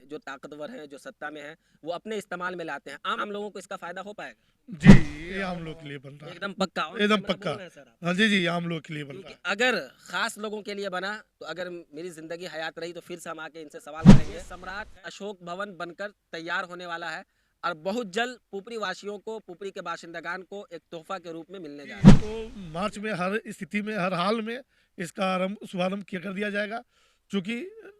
जो ताकतवर हैं, जो सत्ता में हैं, वो अपने इस्तेमाल में लाते हैं। आम लोगों को इसका फायदा हो पाएगा? जी, ये आम लोग के लिए बन रहा एकदम पक्का है, और एकदम कैमरा पक्का। बोल रहे हैं सर आप? हाँ जी, जी, आम लोग के लिए बन रहा क्योंकि है। अगर खास लोगों के लिए बना तो अगर मेरी जिंदगी हयात रही तो फिर से हम आके इनसे सवाल करेंगे। सम्राट अशोक भवन बनकर तैयार होने वाला है और बहुत जल्द पुपरी वासियों को, पुपरी के बाशिंदगान को एक तोहफा के रूप में मिलने जा रहा है। तो मार्च में हर स्थिति में, हर हाल में इसका शुभारंभ किया कर दिया जाएगा। क्योंकि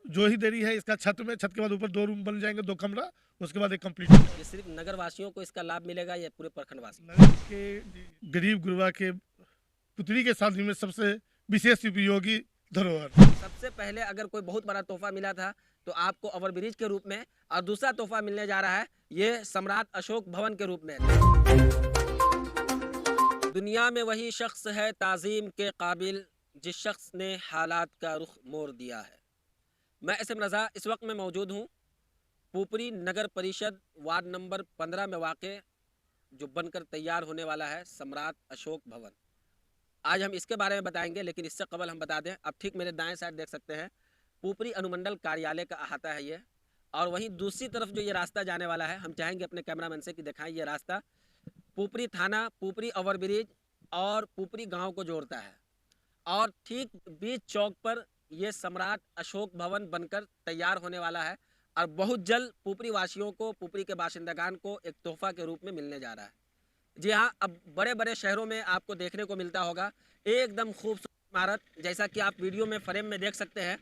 जो ही देरी है, इसका छत में, छत के बाद ऊपर 2 रूम बन जाएंगे, 2 कमरा, उसके बाद एक कंप्लीट ये सिर्फ नगर वासियों को इसका लाभ मिलेगा या पूरे प्रखंड वासियों? नगर के गरीब गुरबा के पुत्री के शादी में सबसे विशेष उपयोगी धरोहर। सबसे पहले अगर कोई बहुत बड़ा तोहफा मिला था तो आपको ओवरब्रिज के रूप में, और दूसरा तोहफा मिलने जा रहा है ये सम्राट अशोक भवन के रूप में। दुनिया में वही शख्स है ताजीम के काबिल जिस शख्स ने हालात का रुख मोड़ दिया है। मैं एसएम रज़ा इस वक्त में मौजूद हूँ पुपरी नगर परिषद वार्ड नंबर 15 में वाक़ जो बनकर तैयार होने वाला है सम्राट अशोक भवन। आज हम इसके बारे में बताएंगे, लेकिन इससे कबल हम बता दें, आप ठीक मेरे दाएं साइड देख सकते हैं पुपरी अनुमंडल कार्यालय का अहाता है ये, और वहीं दूसरी तरफ जो ये रास्ता जाने वाला है, हम चाहेंगे अपने कैमरामैन से कि दिखाएं ये रास्ता पुपरी थाना, पुपरी ओवरब्रिज और पुपरी गांव को जोड़ता है। और ठीक बीच चौक पर ये सम्राट अशोक भवन बनकर तैयार होने वाला है और बहुत जल्द पुपरी वासियों को, पुपरी के बाशिंदगान को एक तोहफा के रूप में मिलने जा रहा है। जी हाँ, अब बड़े बड़े शहरों में आपको देखने को मिलता होगा एकदम खूबसूरत इमारत, जैसा कि आप वीडियो में फ्रेम में देख सकते हैं।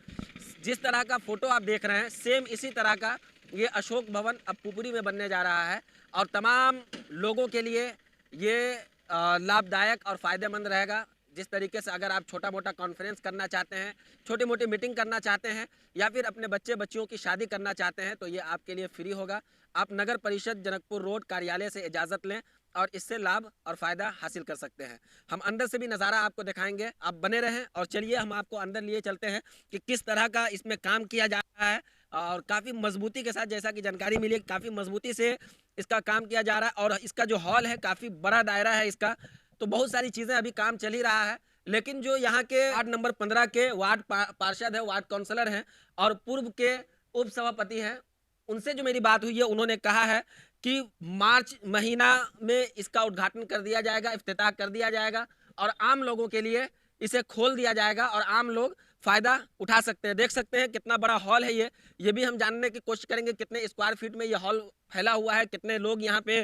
जिस तरह का फोटो आप देख रहे हैं सेम इसी तरह का ये अशोक भवन अब पुपरी में बनने जा रहा है और तमाम लोगों के लिए ये लाभदायक और फ़ायदेमंद रहेगा। जिस तरीके से अगर आप छोटा मोटा कॉन्फ्रेंस करना चाहते हैं, छोटी मोटी मीटिंग करना चाहते हैं या फिर अपने बच्चे बच्चियों की शादी करना चाहते हैं तो ये आपके लिए फ्री होगा। आप नगर परिषद जनकपुर रोड कार्यालय से इजाज़त लें और इससे लाभ और फ़ायदा हासिल कर सकते हैं। हम अंदर से भी नज़ारा आपको दिखाएंगे, आप बने रहें और चलिए हम आपको अंदर लिए चलते हैं कि किस तरह का इसमें काम किया जा रहा है। और काफ़ी मजबूती के साथ, जैसा कि जानकारी मिली, काफ़ी मजबूती से इसका काम किया जा रहा है और इसका जो हॉल है काफ़ी बड़ा दायरा है इसका, तो बहुत सारी चीज़ें अभी काम चल ही रहा है। लेकिन जो यहाँ के वार्ड नंबर 15 के वार्ड पार्षद है, वार्ड काउंसलर हैं और पूर्व के उप सभापति हैं, उनसे जो मेरी बात हुई है उन्होंने कहा है कि मार्च महीना में इसका उद्घाटन कर दिया जाएगा, इफ्तिताह कर दिया जाएगा और आम लोगों के लिए इसे खोल दिया जाएगा और आम लोग फ़ायदा उठा सकते हैं। देख सकते हैं कितना बड़ा हॉल है ये भी हम जानने की कोशिश करेंगे कितने स्क्वायर फीट में ये हॉल फैला हुआ है, कितने लोग यहाँ पे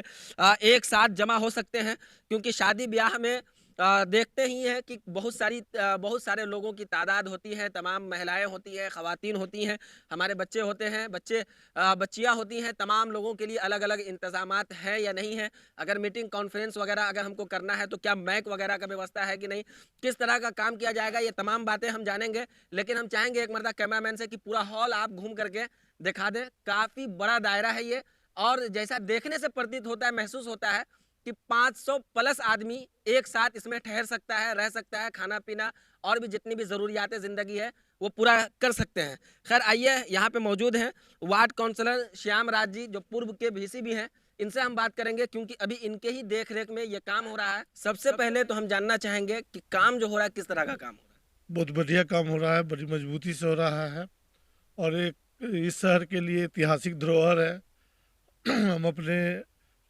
एक साथ जमा हो सकते हैं, क्योंकि शादी ब्याह में देखते ही हैं कि बहुत सारे लोगों की तादाद होती है, तमाम महिलाएं होती हैं, ख़वातीन होती हैं, हमारे बच्चे होते हैं, बच्चियां होती हैं, तमाम लोगों के लिए अलग अलग इंतज़ामात हैं या नहीं है। अगर मीटिंग कॉन्फ्रेंस वगैरह अगर हमको करना है तो क्या मैक वगैरह का व्यवस्था है कि नहीं, किस तरह का काम किया जाएगा, ये तमाम बातें हम जानेंगे। लेकिन हम चाहेंगे एक मरतबा कैमरामैन से कि पूरा हॉल आप घूम करके दिखा दें। काफ़ी बड़ा दायरा है ये और जैसा देखने से प्रतीत होता है, महसूस होता है कि 500 प्लस आदमी एक साथ इसमें ठहर सकता है, रह सकता है, खाना पीना और भी जितनी भी ज़रूरियात ज़िंदगी है वो पूरा कर सकते हैं। खैर आइए, यहाँ पे मौजूद हैं वार्ड काउंसलर श्याम राज जी जो पूर्व के वीसी भी हैं, इनसे हम बात करेंगे क्योंकि अभी इनके ही देख रेख में ये काम हो रहा है। सबसे पहले तो हम जानना चाहेंगे कि काम जो हो रहा है किस तरह का काम हो रहा है? बहुत बढ़िया काम हो रहा है, बड़ी मजबूती से हो रहा है और एक इस शहर के लिए ऐतिहासिक धरोहर है। हम अपने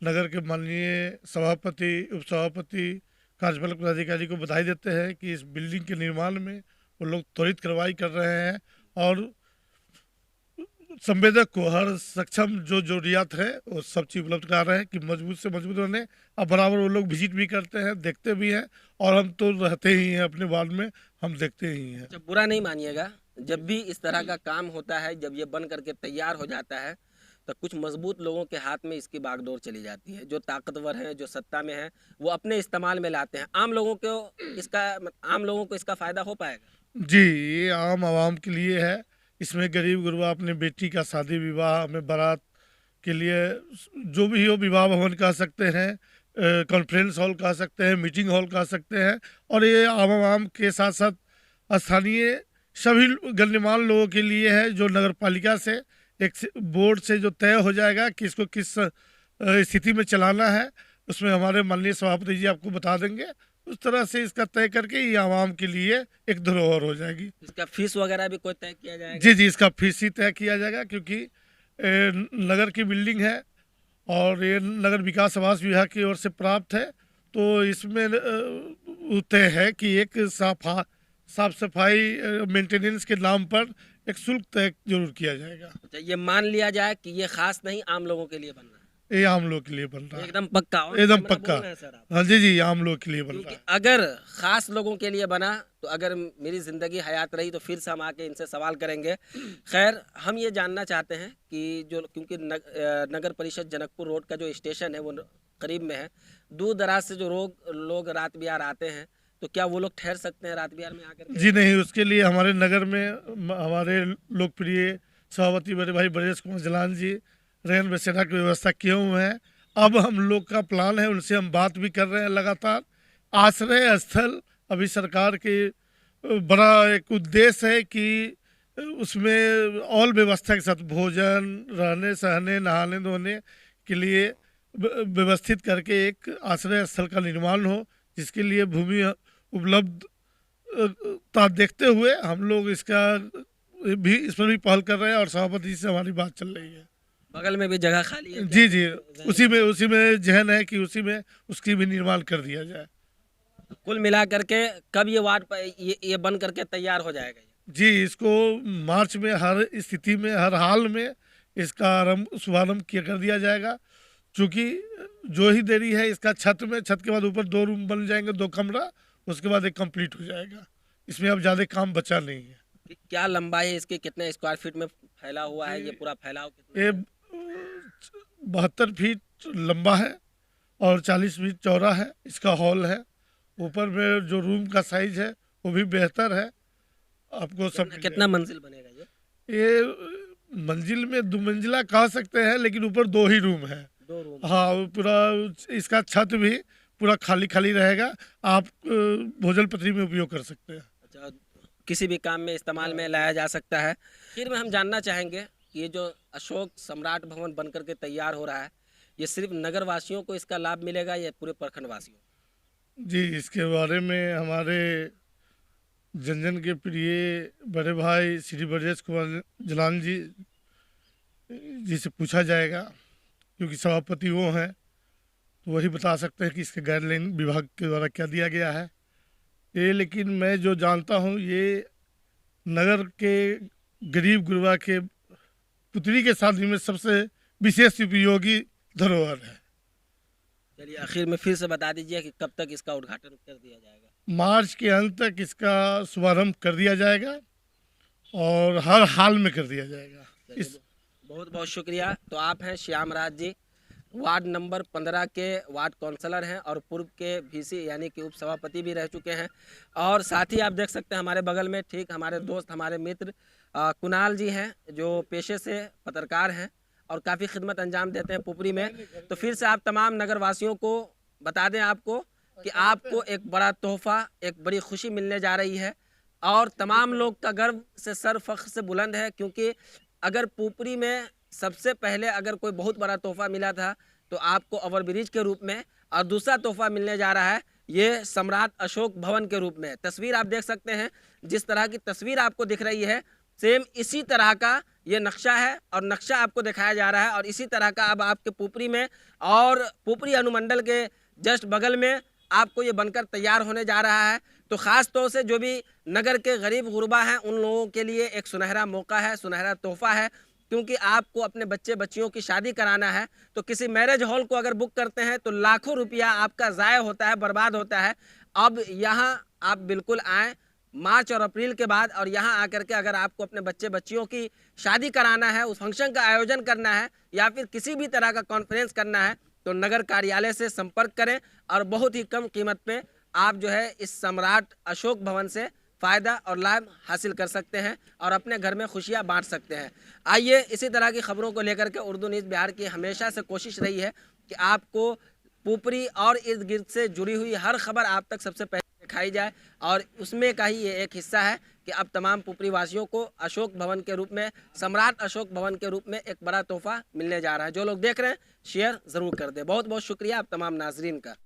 नगर के माननीय सभापति, उप सभापति, कार्यपालक पदाधिकारी को बधाई देते हैं कि इस बिल्डिंग के निर्माण में वो लोग त्वरित कार्रवाई कर रहे हैं और संवेदक को हर सक्षम जो जरूरियात है वो सब चीज़ उपलब्ध करा रहे हैं कि मजबूत से मजबूत बने। अब बराबर वो लोग विजिट भी करते हैं, देखते भी हैं और हम तो रहते ही हैं अपने वार्ड में, हम देखते ही हैं। जब बुरा नहीं मानिएगा, जब भी इस तरह का काम होता है, जब ये बन करके तैयार हो जाता है तो कुछ मजबूत लोगों के हाथ में इसकी बागडोर चली जाती है। जो ताकतवर हैं, जो सत्ता में हैं, वो अपने इस्तेमाल में लाते हैं। आम लोगों को इसका फ़ायदा हो पाएगा? जी, ये आम आवाम के लिए है। इसमें गरीब गुरबा अपने बेटी का शादी विवाह में बारात के लिए जो भी हो, विवाह भवन कह सकते हैं, कॉन्फ्रेंस हॉल कह सकते हैं, मीटिंग हॉल कह सकते हैं, और ये आम आवाम के साथ साथ स्थानीय सभी गणमान्य लोगों के लिए है जो नगर पालिका से एक बोर्ड से जो तय हो जाएगा कि इसको किस स्थिति में चलाना है, उसमें हमारे माननीय सभापति जी आपको बता देंगे। उस तरह से इसका तय करके ये आवाम के लिए एक धरोहर हो जाएगी। इसका फीस वगैरह भी कोई तय किया जाएगा? जी जी, इसका फीस ही तय किया जाएगा क्योंकि नगर की बिल्डिंग है और ये नगर विकास आवास विभाग की ओर से प्राप्त है। तो इसमें तय है कि एक साफ सफाई मेंटेनेंस के नाम पर एक शुल्क तय जरूर किया जाएगा। अच्छा, ये मान लिया जाए कि ये खास नहीं, आम लोगों के लिए बन रहा है, ये आम लोग के लिए बन रहा है, एकदम पक्का और एकदम कैमरा पक्का। बोल रहे हैं सर आप? हाँ जी जी, आम लोग के लिए बन क्योंकि रहा है। अगर खास लोगों के लिए बना तो अगर मेरी ज़िंदगी हयात रही तो फिर से हम आके इनसे सवाल करेंगे। खैर, हम ये जानना चाहते हैं कि जो क्योंकि नगर परिषद जनकपुर रोड का जो स्टेशन है वो करीब में है, दूर दराज से जो लोग रात बिहार आते हैं, तो क्या वो लोग ठहर सकते हैं रात बिहार में आकर के? जी नहीं, उसके लिए हमारे नगर में हमारे लोकप्रिय सभापति बड़े भाई ब्रजेश कुमार जलान जी रेन बसेरा की व्यवस्था किए हुए हैं। अब हम लोग का प्लान है, उनसे हम बात भी कर रहे हैं लगातार। आश्रय स्थल अभी सरकार के बड़ा एक उद्देश्य है कि उसमें ऑल व्यवस्था के साथ भोजन, रहने सहने, नहाने धोने के लिए व्यवस्थित करके एक आश्रय स्थल का निर्माण हो, जिसके लिए भूमि उपलब्ध ता देखते हुए हम लोग इस पर भी पहल कर रहे हैं और सभापति जी से हमारी बात चल रही है। बगल में भी जगह खाली है जी क्या? जी, उसी में जहन है कि उसी में उसकी भी निर्माण कर दिया जाए। कुल मिला करके कब ये ये बन करके तैयार हो जाएगा? जी, इसको मार्च में हर स्थिति में, हर हाल में इसका शुभारंभ किया कर दिया जाएगा। चूँकि जो ही देरी है इसका छत के बाद ऊपर 2 रूम बन जाएंगे, 2 कमरा, उसके बाद एक कंप्लीट हो जाएगा। इसमें अब ज़्यादा काम बचा नहीं है। क्या लंबाई है इसकी, कितने स्क्वायर फीट में फैला हुआ है ये पूरा फैलाव कितना ये है? 72 फीट लंबा है और 40 फीट चौड़ा है। इसका हॉल है। ऊपर में जो रूम का साइज है वो भी बेहतर है। आपको सब कितना मंजिल बनेगा ये? ये मंजिल में 2 मंजिला कह सकते हैं, लेकिन ऊपर 2 ही रूम है। 2 रूम? हाँ, वो पूरा इसका छत भी पूरा खाली खाली रहेगा। आप भोजन पत्री में उपयोग कर सकते हैं। अच्छा, किसी भी काम में इस्तेमाल में लाया जा सकता है। फिर में हम जानना चाहेंगे कि ये जो अशोक सम्राट भवन बनकर के तैयार हो रहा है, ये सिर्फ नगर वासियों को इसका लाभ मिलेगा या पूरे प्रखंड वासियों? जी, इसके बारे में हमारे जन के प्रिय बड़े भाई श्री ब्रजेश कुमार जलान जी से पूछा जाएगा, क्योंकि सभापति वो हैं, तो वही बता सकते हैं कि इसके गाइडलाइन विभाग के द्वारा क्या दिया गया है। ये लेकिन मैं जो जानता हूँ, ये नगर के गरीब गुरबा के पुत्री के शादी में सबसे विशेष उपयोगी धरोहर है। चलिए, आखिर में फिर से बता दीजिए कि कब तक इसका उद्घाटन कर दिया जाएगा? मार्च के अंत तक इसका शुभारंभ कर दिया जाएगा और हर हाल में कर दिया जाएगा। बहुत बहुत शुक्रिया। तो आप हैं श्याम राज जी, वार्ड नंबर 15 के वार्ड काउंसलर हैं और पूर्व के वीसी यानी कि उप सभापति भी रह चुके हैं। और साथ ही आप देख सकते हैं हमारे बगल में ठीक हमारे दोस्त, हमारे मित्र कुणाल जी हैं, जो पेशे से पत्रकार हैं और काफ़ी खिदमत अंजाम देते हैं पुपरी में। तो फिर से आप तमाम नगर वासियों को बता दें आपको कि आपको एक बड़ा तोहफा, एक बड़ी खुशी मिलने जा रही है और तमाम लोग का गर्व से सर फख्र से बुलंद है, क्योंकि अगर पुपरी में सबसे पहले अगर कोई बहुत बड़ा तोहफा मिला था तो आपको ओवरब्रिज के रूप में, और दूसरा तोहफा मिलने जा रहा है ये सम्राट अशोक भवन के रूप में। तस्वीर आप देख सकते हैं, जिस तरह की तस्वीर आपको दिख रही है सेम इसी तरह का ये नक्शा है और नक्शा आपको दिखाया जा रहा है। और इसी तरह का अब आपके पुपरी में और पुपरी अनुमंडल के जस्ट बगल में आपको ये बनकर तैयार होने जा रहा है। तो ख़ास तौर से जो भी नगर के गरीब गुरबा हैं उन लोगों के लिए एक सुनहरा मौका है, सुनहरा तोहफा है, क्योंकि आपको अपने बच्चे बच्चियों की शादी कराना है तो किसी मैरिज हॉल को अगर बुक करते हैं तो लाखों रुपया आपका ज़ाय होता है, बर्बाद होता है। अब यहाँ आप बिल्कुल आएँ मार्च और अप्रैल के बाद, और यहाँ आकर के अगर आपको अपने बच्चे बच्चियों की शादी कराना है, उस फंक्शन का आयोजन करना है या फिर किसी भी तरह का कॉन्फ्रेंस करना है तो नगर कार्यालय से संपर्क करें और बहुत ही कम कीमत पे आप जो है इस सम्राट अशोक भवन से फ़ायदा और लाभ हासिल कर सकते हैं और अपने घर में खुशियां बांट सकते हैं। आइए, इसी तरह की खबरों को लेकर के उर्दू न्यूज़ बिहार की हमेशा से कोशिश रही है कि आपको पुपरी और इर्द गिर्द से जुड़ी हुई हर खबर आप तक सबसे पहले दिखाई जाए, और उसमें का ही ये एक हिस्सा है कि अब तमाम पुपरी वासियों को अशोक भवन के रूप में, सम्राट अशोक भवन के रूप में एक बड़ा तोहफा मिलने जा रहा है। जो लोग देख रहे हैं शेयर ज़रूर कर दें। बहुत बहुत शुक्रिया आप तमाम नाजरीन का।